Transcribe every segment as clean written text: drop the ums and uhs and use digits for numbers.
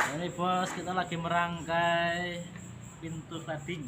Ini bos, kita lagi merangkai pintu sliding.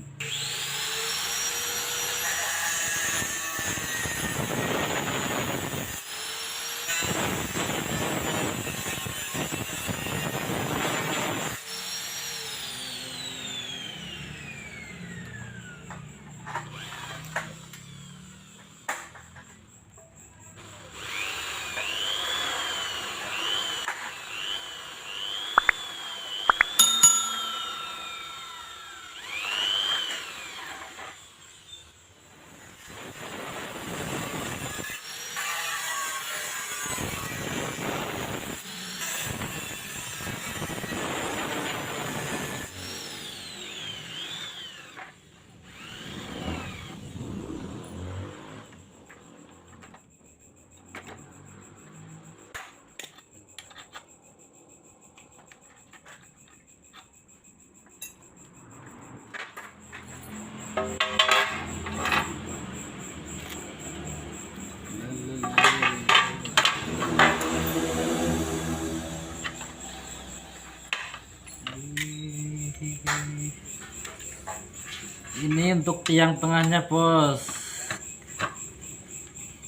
Ini untuk tiang tengahnya bos,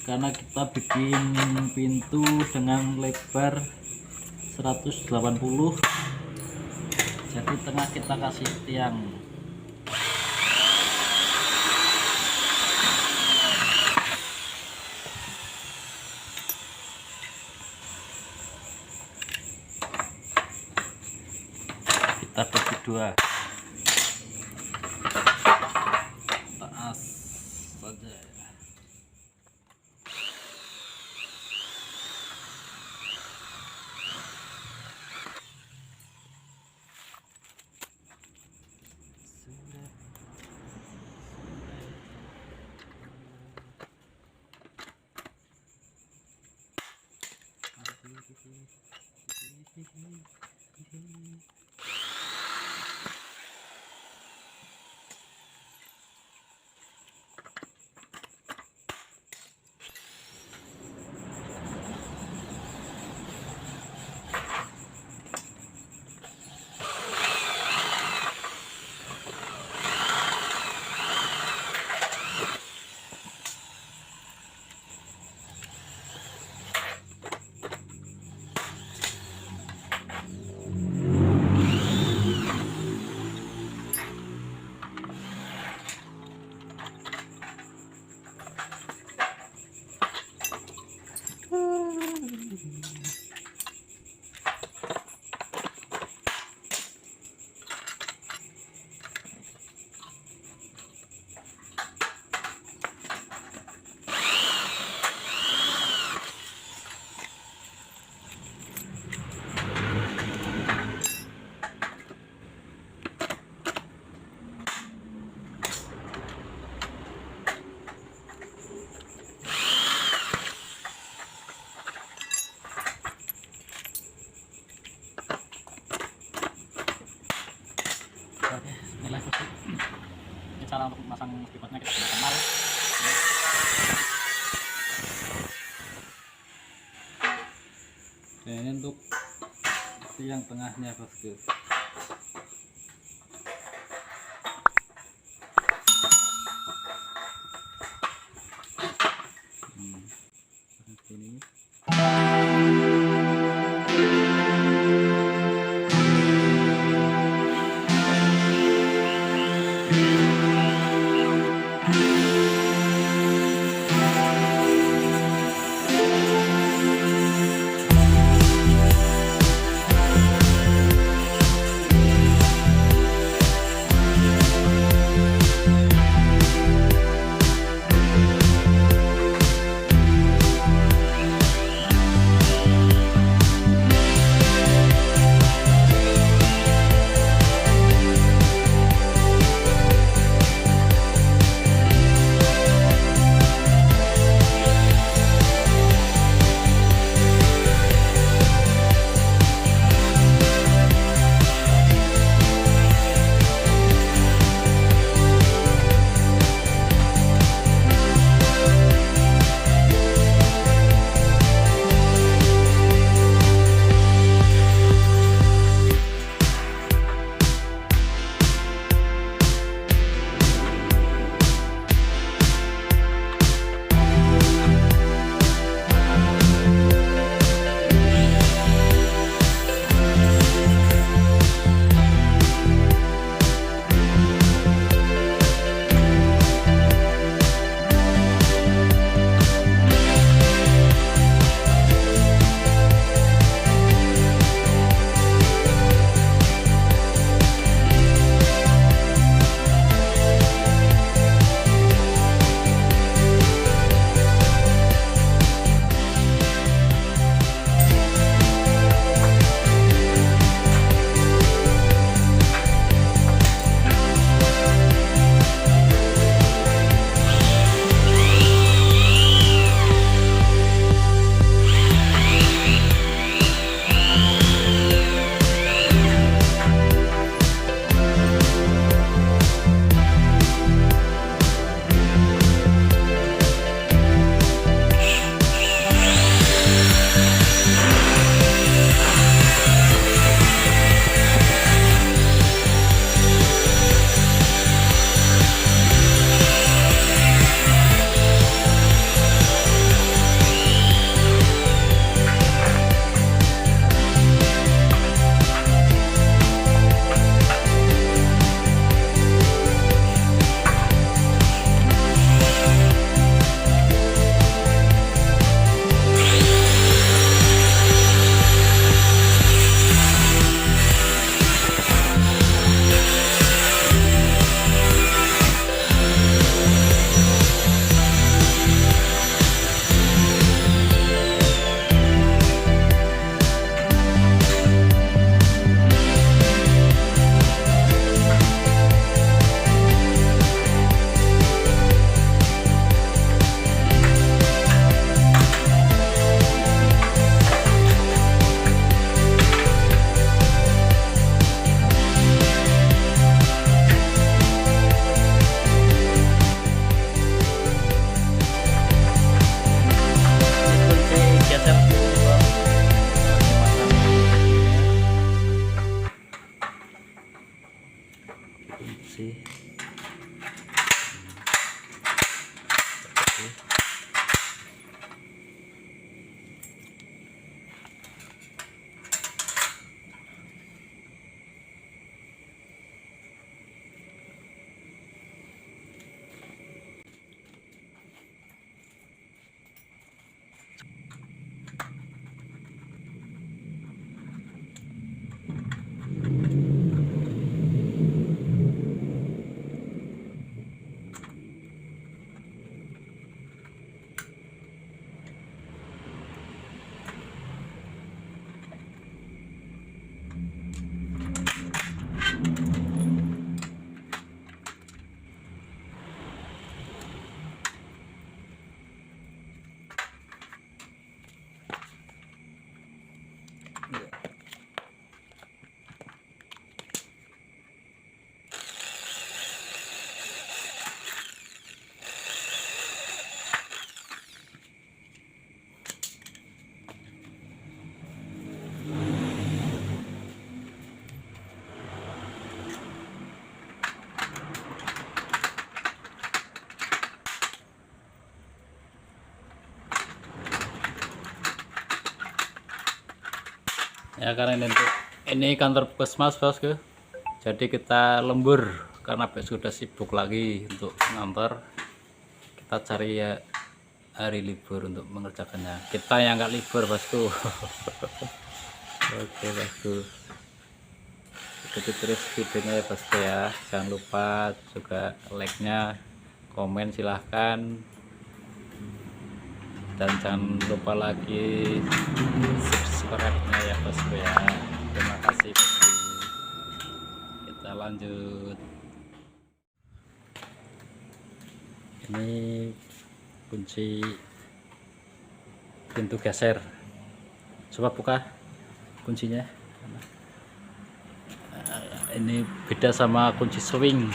karena kita bikin pintu dengan lebar 180, jadi tengah kita kasih tiang. Kita bagi dua, taas saja. Oke, inilah ini cara untuk memasang tripodnya, kita sudah kenal. Dan ini untuk tiang tengahnya bosku. Seperti ini. bersih. Ya, karena ini kantor puskesmas bosku, jadi kita lembur karena besok sudah sibuk lagi untuk ngantor. Kita cari ya hari libur untuk mengerjakannya, kita yang nggak libur bosku. Oke bosku, ikuti terus videonya ya bosku ya, jangan lupa juga like-nya, komen silahkan, dan jangan lupa lagi subscribe-nya ya bosku ya. Terima kasih bosku. Kita lanjut. Ini kunci pintu geser, coba buka kuncinya. Ini beda sama kunci swing.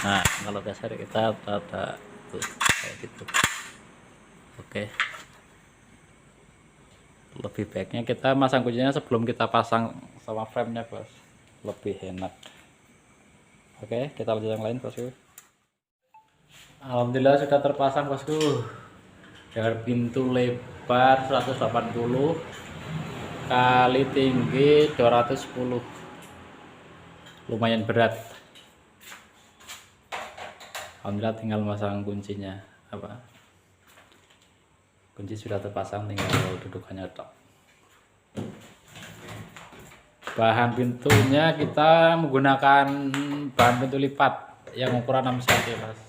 Nah, kalau geser kita ada tuh kayak gitu. Oke, lebih baiknya kita masang kuncinya sebelum kita pasang sama frame-nya bos, lebih enak. Oke, kita lanjut yang lain bosku. Alhamdulillah sudah terpasang bosku, dengan pintu lebar 180 kali tinggi 210, lumayan berat. Alhamdulillah tinggal masang kuncinya, kunci sudah terpasang, tinggal dudukannya tok. Bahan pintunya kita menggunakan bahan pintu lipat yang ukuran 6 cm mas.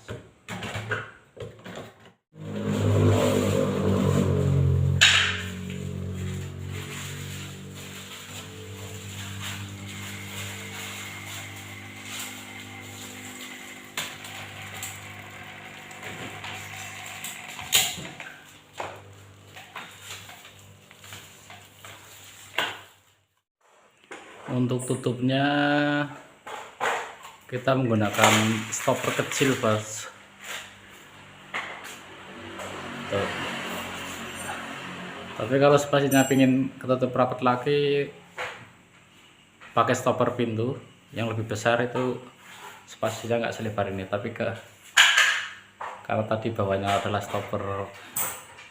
Untuk tutupnya kita menggunakan stopper kecil bos. Tuh. Tapi kalau spasinya pingin ketutup rapat lagi, pakai stopper pintu yang lebih besar, itu spasinya nggak selebar ini. Tapi kalau tadi bawahnya adalah stopper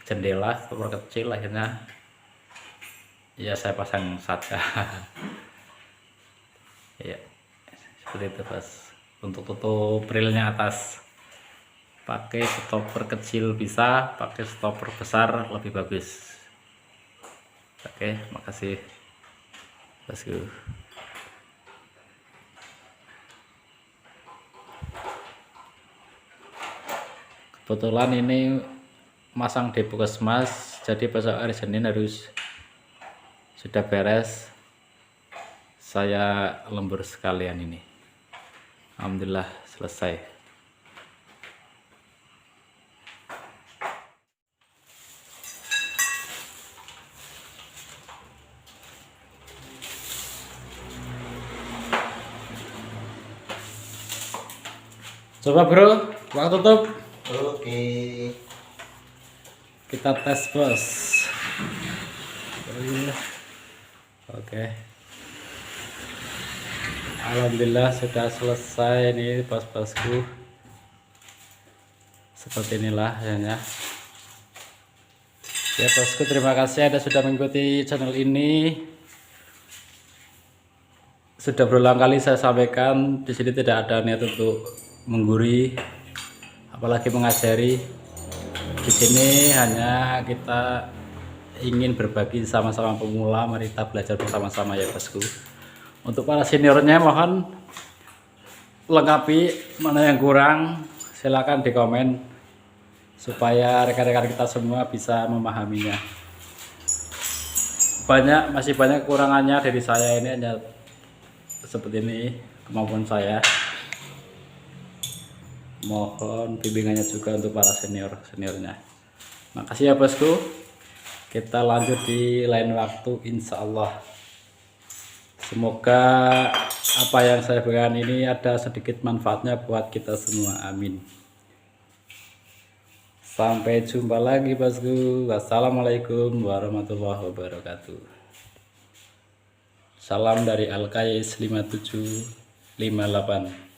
jendela, stopper kecil, akhirnya ya saya pasang saja. Ya, seperti itu bos. Untuk tutup railnya atas, pakai stopper kecil bisa, pakai stopper besar lebih bagus. Oke, makasih bosku. Kebetulan ini masang di puskesmas, jadi besok hari Senin harus sudah beres. Saya lembur sekalian ini. Alhamdulillah selesai. Coba bro, waktu tutup. Oke. Kita tes bos. Oke. Alhamdulillah sudah selesai ini bos-bosku. Seperti inilah ya. Ya bosku, terima kasih Anda sudah mengikuti channel ini. Sudah berulang kali saya sampaikan di sini tidak ada niat untuk menggurui, apalagi mengajari. Di sini hanya kita ingin berbagi sama-sama pemula, mari kita belajar bersama-sama ya bosku. Untuk para seniornya mohon lengkapi mana yang kurang, silakan di komen supaya rekan-rekan kita semua bisa memahaminya. Masih banyak kekurangannya dari saya, ini hanya seperti ini kemampuan saya. Mohon bimbingannya juga untuk para seniornya. Makasih ya bosku. Kita lanjut di lain waktu insya Allah. Semoga apa yang saya berikan ini ada sedikit manfaatnya buat kita semua, amin. Sampai jumpa lagi bosku. Wassalamualaikum warahmatullahi wabarakatuh. Salam dari Alkais 5758.